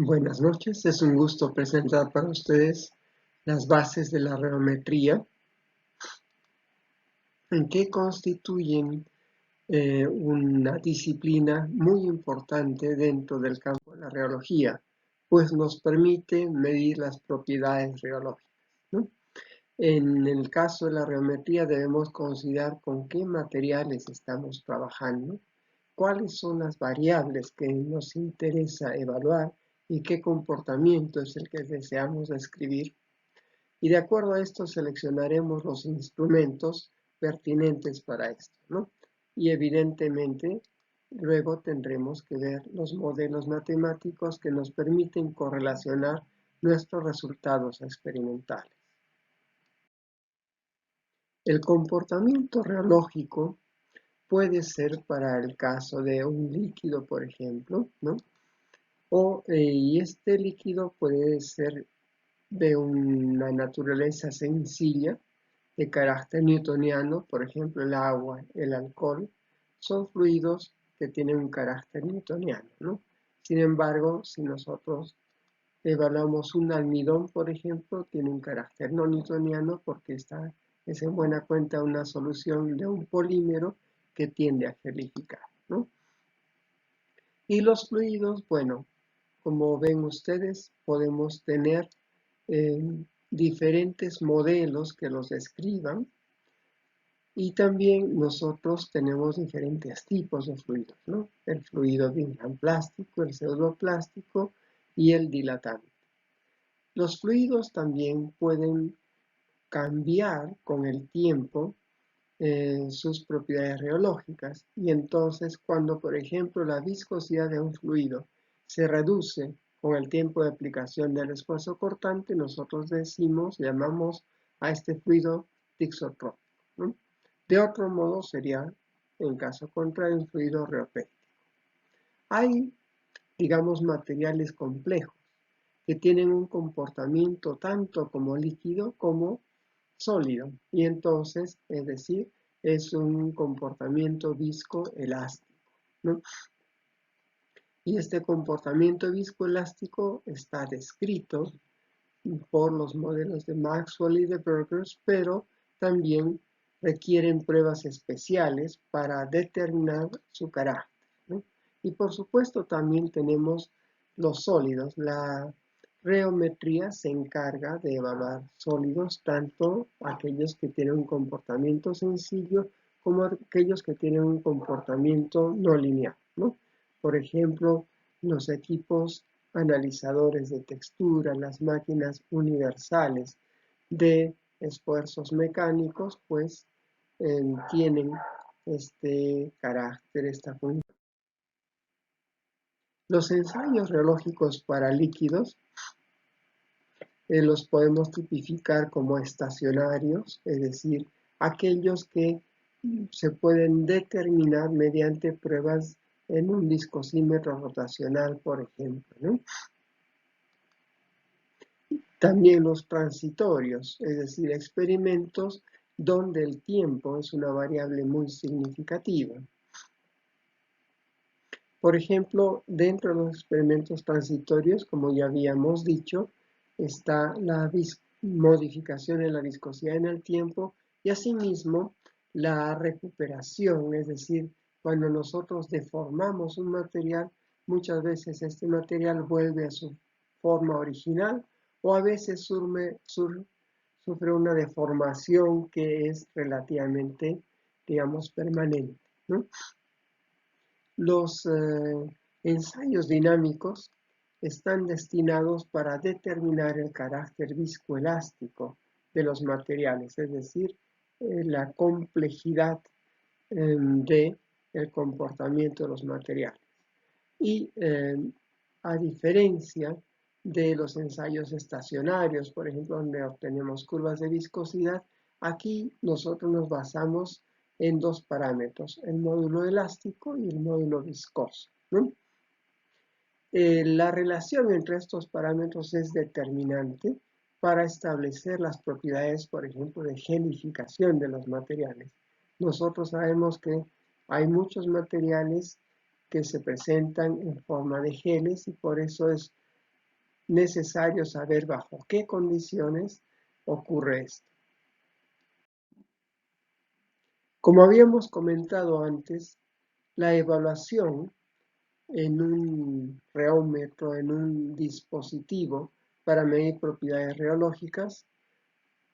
Buenas noches, es un gusto presentar para ustedes las bases de la reometría, en que constituyen una disciplina muy importante dentro del campo de la reología, pues nos permite medir las propiedades reológicas, ¿no? En el caso de la reometría debemos considerar con qué materiales estamos trabajando, cuáles son las variables que nos interesa evaluar y qué comportamiento es el que deseamos describir. Y de acuerdo a esto seleccionaremos los instrumentos pertinentes para esto, ¿no? Y evidentemente luego tendremos que ver los modelos matemáticos que nos permiten correlacionar nuestros resultados experimentales. El comportamiento reológico puede ser para el caso de un líquido, por ejemplo, ¿no? Y este líquido puede ser de una naturaleza sencilla, de carácter newtoniano, por ejemplo, el agua, el alcohol, son fluidos que tienen un carácter newtoniano, ¿no? Sin embargo, si nosotros evaluamos un almidón, por ejemplo, tiene un carácter no newtoniano porque es en buena cuenta una solución de un polímero que tiende a gelificar, ¿no? Y los fluidos, bueno, como ven ustedes, podemos tener eh, diferentes modelos que los describan y también nosotros tenemos diferentes tipos de fluidos, ¿no? El fluido plástico, el pseudoplástico y el dilatante. Los fluidos también pueden cambiar con el tiempo sus propiedades reológicas y entonces cuando, por ejemplo, la viscosidad de un fluido se reduce con el tiempo de aplicación del esfuerzo cortante, nosotros llamamos a este fluido tixotrópico, ¿no? De otro modo sería, en caso contrario, un fluido reopético. Hay, digamos, materiales complejos que tienen un comportamiento tanto como líquido como sólido y entonces, es decir, es un comportamiento viscoelástico, ¿no? Y este comportamiento viscoelástico está descrito por los modelos de Maxwell y de Burgers, pero también requieren pruebas especiales para determinar su carácter, ¿no? Y por supuesto también tenemos los sólidos. La reometría se encarga de evaluar sólidos, tanto aquellos que tienen un comportamiento sencillo como aquellos que tienen un comportamiento no lineal, ¿no? Por ejemplo, los equipos analizadores de textura, las máquinas universales de esfuerzos mecánicos, pues tienen este carácter, esta función. Los ensayos reológicos para líquidos los podemos tipificar como estacionarios, es decir, aquellos que se pueden determinar mediante pruebas en un viscosímetro rotacional, por ejemplo, ¿no? También los transitorios, es decir, experimentos donde el tiempo es una variable muy significativa. Por ejemplo, dentro de los experimentos transitorios, como ya habíamos dicho, está la modificación en la viscosidad en el tiempo y asimismo la recuperación, es decir, cuando nosotros deformamos un material, muchas veces este material vuelve a su forma original o a veces sufre una deformación que es relativamente, digamos, permanente, ¿no? Los ensayos dinámicos están destinados para determinar el carácter viscoelástico de los materiales, es decir, la complejidad del comportamiento de los materiales. Y a diferencia de los ensayos estacionarios, por ejemplo, donde obtenemos curvas de viscosidad, aquí nosotros nos basamos en dos parámetros, el módulo elástico y el módulo viscoso, ¿no? La relación entre estos parámetros es determinante para establecer las propiedades, por ejemplo, de gelificación de los materiales. Nosotros sabemos que hay muchos materiales que se presentan en forma de geles y por eso es necesario saber bajo qué condiciones ocurre esto. Como habíamos comentado antes, la evaluación en un reómetro, en un dispositivo para medir propiedades reológicas,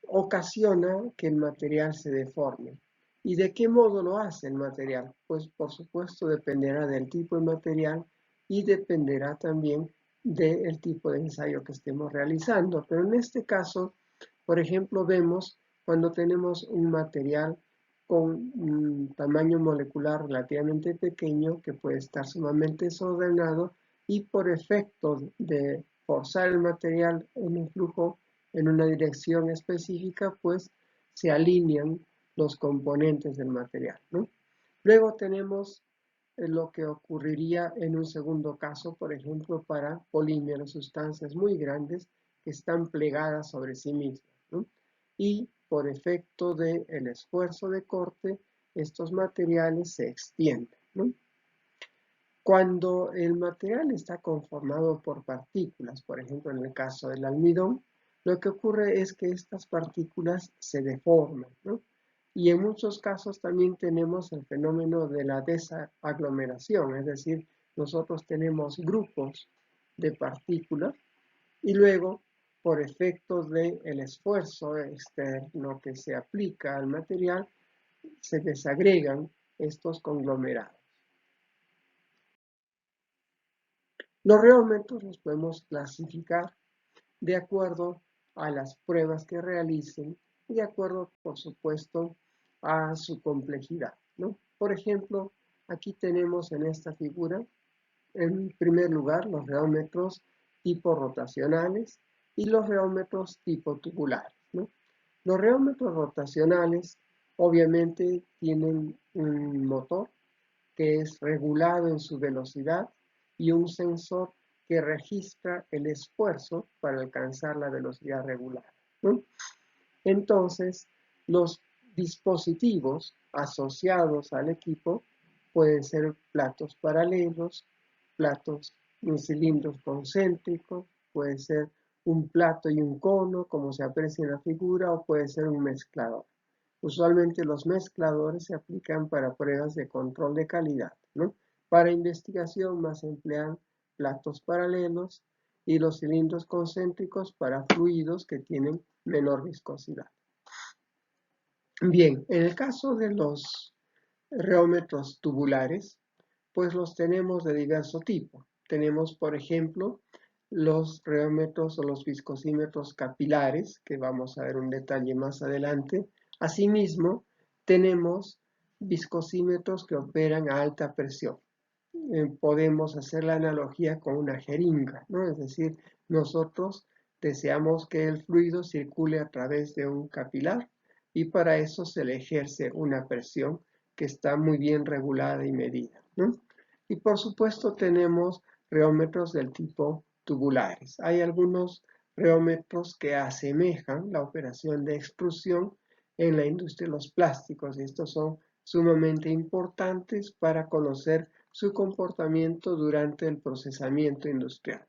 ocasiona que el material se deforme. ¿Y de qué modo lo hace el material? Pues por supuesto dependerá del tipo de material y dependerá también del tipo de ensayo que estemos realizando. Pero en este caso, por ejemplo, vemos cuando tenemos un material con un tamaño molecular relativamente pequeño que puede estar sumamente desordenado y por efecto de forzar el material en un flujo en una dirección específica, pues se alinean los componentes del material, ¿no? Luego tenemos lo que ocurriría en un segundo caso, por ejemplo, para polímeros, sustancias muy grandes que están plegadas sobre sí mismas, ¿no? Y por efecto del esfuerzo de corte, estos materiales se extienden, ¿no? Cuando el material está conformado por partículas, por ejemplo en el caso del almidón, lo que ocurre es que estas partículas se deforman, ¿no? Y en muchos casos también tenemos el fenómeno de la desaglomeración, es decir, nosotros tenemos grupos de partículas y luego, por efectos del esfuerzo externo que se aplica al material, se desagregan estos conglomerados. Los reómetros los podemos clasificar de acuerdo a las pruebas que realicen y de acuerdo, por supuesto, a su complejidad, ¿no? Por ejemplo, aquí tenemos en esta figura, en primer lugar, los reómetros tipo rotacionales y los reómetros tipo tubulares, ¿no? Los reómetros rotacionales obviamente tienen un motor que es regulado en su velocidad y un sensor que registra el esfuerzo para alcanzar la velocidad regular, ¿no? Entonces, los dispositivos asociados al equipo pueden ser platos paralelos, platos en cilindros concéntricos, puede ser un plato y un cono, como se aprecia en la figura, o puede ser un mezclador. Usualmente los mezcladores se aplican para pruebas de control de calidad, ¿no? Para investigación más se emplean platos paralelos y los cilindros concéntricos para fluidos que tienen menor viscosidad. Bien, en el caso de los reómetros tubulares, pues los tenemos de diverso tipo. Tenemos, por ejemplo, los reómetros o los viscosímetros capilares, que vamos a ver un detalle más adelante. Asimismo, tenemos viscosímetros que operan a alta presión. Podemos hacer la analogía con una jeringa, ¿no? Es decir, nosotros deseamos que el fluido circule a través de un capilar y para eso se le ejerce una presión que está muy bien regulada y medida, ¿no? Y por supuesto tenemos reómetros del tipo tubulares. Hay algunos reómetros que asemejan la operación de extrusión en la industria de los plásticos y estos son sumamente importantes para conocer su comportamiento durante el procesamiento industrial.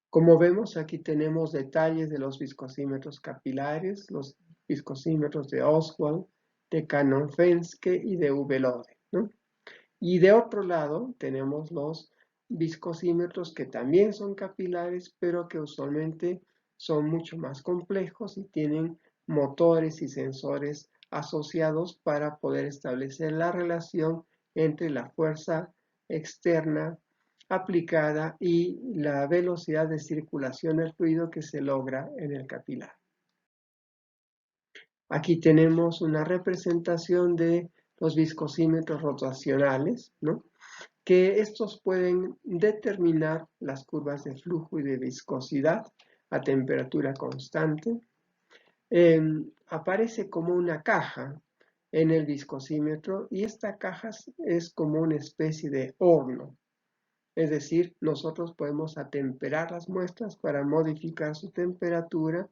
Como vemos, aquí tenemos detalles de los viscosímetros capilares, los viscosímetros de Oswald, de Cannon-Fenske y de Ubelode, ¿no? Y de otro lado tenemos los viscosímetros que también son capilares, pero que usualmente son mucho más complejos y tienen motores y sensores asociados para poder establecer la relación entre la fuerza externa aplicada y la velocidad de circulación del fluido que se logra en el capilar. Aquí tenemos una representación de los viscosímetros rotacionales, ¿no? Que estos pueden determinar las curvas de flujo y de viscosidad a temperatura constante. Aparece como una caja en el viscosímetro y esta caja es como una especie de horno. Es decir, nosotros podemos atemperar las muestras para modificar su temperatura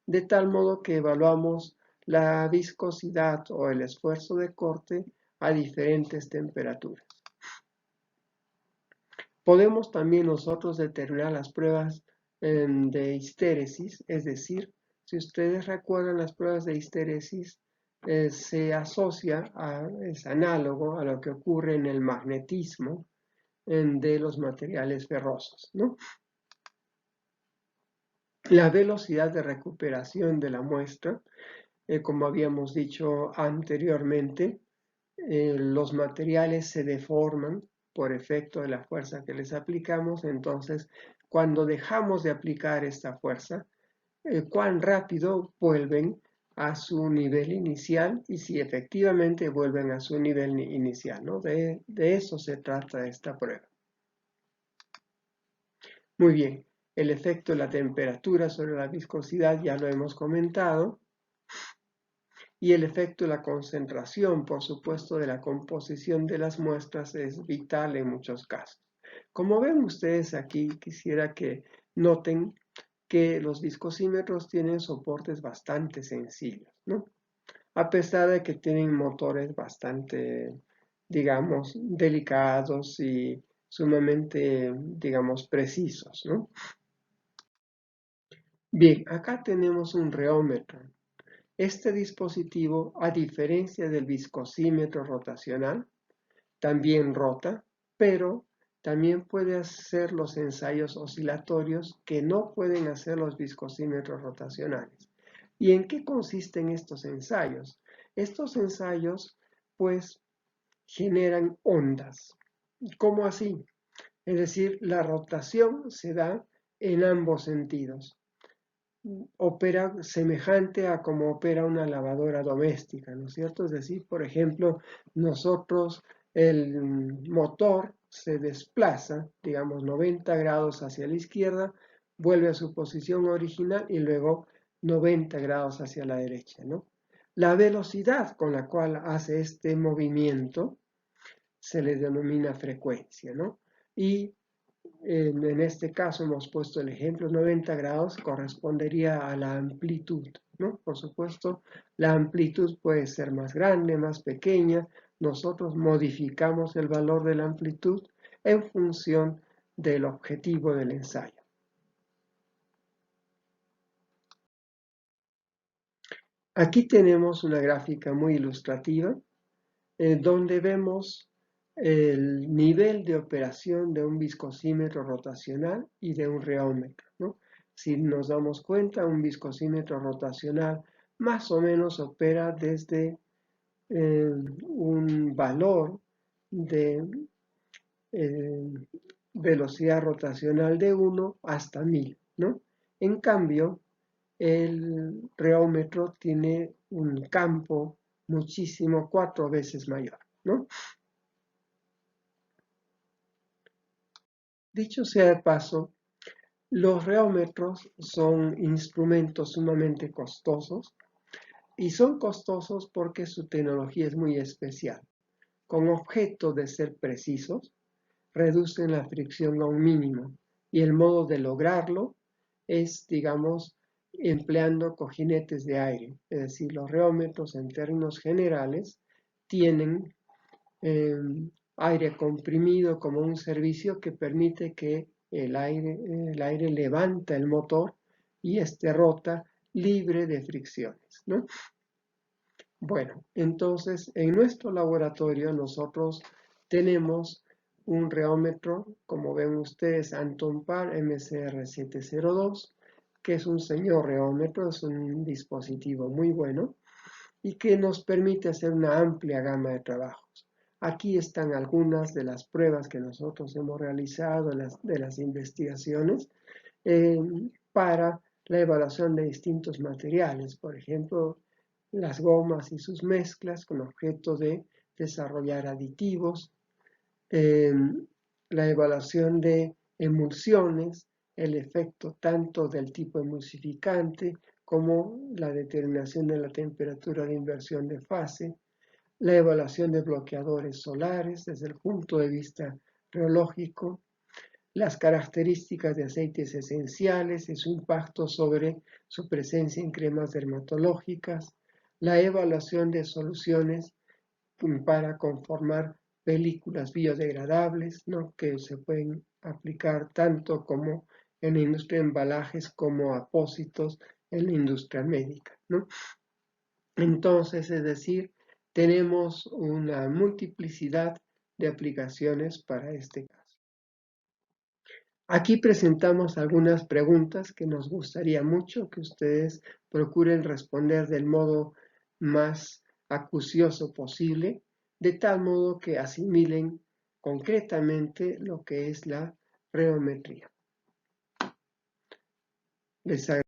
de tal modo que evaluamos la viscosidad o el esfuerzo de corte a diferentes temperaturas. Podemos también nosotros determinar las pruebas de histéresis, es decir, si ustedes recuerdan las pruebas de histéresis, se asocia, es análogo a lo que ocurre en el magnetismo de los materiales ferrosos, ¿no? La velocidad de recuperación de la muestra, como habíamos dicho anteriormente, los materiales se deforman por efecto de la fuerza que les aplicamos. Entonces, cuando dejamos de aplicar esta fuerza, cuán rápido vuelven a su nivel inicial y si efectivamente vuelven a su nivel inicial, ¿no? De eso se trata esta prueba. Muy bien, el efecto de la temperatura sobre la viscosidad ya lo hemos comentado. Y el efecto de la concentración, por supuesto, de la composición de las muestras es vital en muchos casos. Como ven ustedes aquí, quisiera que noten que los viscosímetros tienen soportes bastante sencillos, ¿no? A pesar de que tienen motores bastante, digamos, delicados y sumamente, digamos, precisos, ¿no? Bien, acá tenemos un reómetro. Este dispositivo, a diferencia del viscosímetro rotacional, también rota, pero también puede hacer los ensayos oscilatorios que no pueden hacer los viscosímetros rotacionales. ¿Y en qué consisten estos ensayos? Estos ensayos, pues, generan ondas. ¿Cómo así? Es decir, la rotación se da en ambos sentidos. Opera semejante a como opera una lavadora doméstica, ¿no es cierto? Es decir, por ejemplo, nosotros, el motor se desplaza, digamos, 90 grados hacia la izquierda, vuelve a su posición original y luego 90 grados hacia la derecha, ¿no? La velocidad con la cual hace este movimiento se le denomina frecuencia, ¿no? Y en este caso hemos puesto el ejemplo 90 grados, correspondería a la amplitud, ¿no? Por supuesto, la amplitud puede ser más grande, más pequeña. Nosotros modificamos el valor de la amplitud en función del objetivo del ensayo. Aquí tenemos una gráfica muy ilustrativa donde vemos el nivel de operación de un viscosímetro rotacional y de un reómetro, ¿no? Si nos damos cuenta, un viscosímetro rotacional más o menos opera desde un valor de eh, velocidad rotacional de 1 hasta 1000, ¿no? En cambio, el reómetro tiene un campo muchísimo 4 veces mayor, ¿no? Dicho sea de paso, los reómetros son instrumentos sumamente costosos y son costosos porque su tecnología es muy especial. Con objeto de ser precisos, reducen la fricción a un mínimo y el modo de lograrlo es, digamos, empleando cojinetes de aire. Es decir, los reómetros en términos generales tienen eh, aire comprimido como un servicio que permite que el aire levanta el motor y este rota libre de fricciones, ¿no? Bueno, entonces en nuestro laboratorio nosotros tenemos un reómetro, como ven ustedes, Anton Par MCR702, que es un señor reómetro, es un dispositivo muy bueno y que nos permite hacer una amplia gama de trabajos. Aquí están algunas de las pruebas que nosotros hemos realizado, de las investigaciones, eh, para la evaluación de distintos materiales, por ejemplo, las gomas y sus mezclas con objeto de desarrollar aditivos, eh, la evaluación de emulsiones, el efecto tanto del tipo emulsificante como la determinación de la temperatura de inversión de fase, la evaluación de bloqueadores solares desde el punto de vista reológico, las características de aceites esenciales y su impacto sobre su presencia en cremas dermatológicas, la evaluación de soluciones para conformar películas biodegradables, ¿no? Que se pueden aplicar tanto como en la industria de embalajes como apósitos en la industria médica, ¿no? Entonces, es decir, tenemos una multiplicidad de aplicaciones para este caso. Aquí presentamos algunas preguntas que nos gustaría mucho que ustedes procuren responder del modo más acucioso posible, de tal modo que asimilen concretamente lo que es la reometría. Les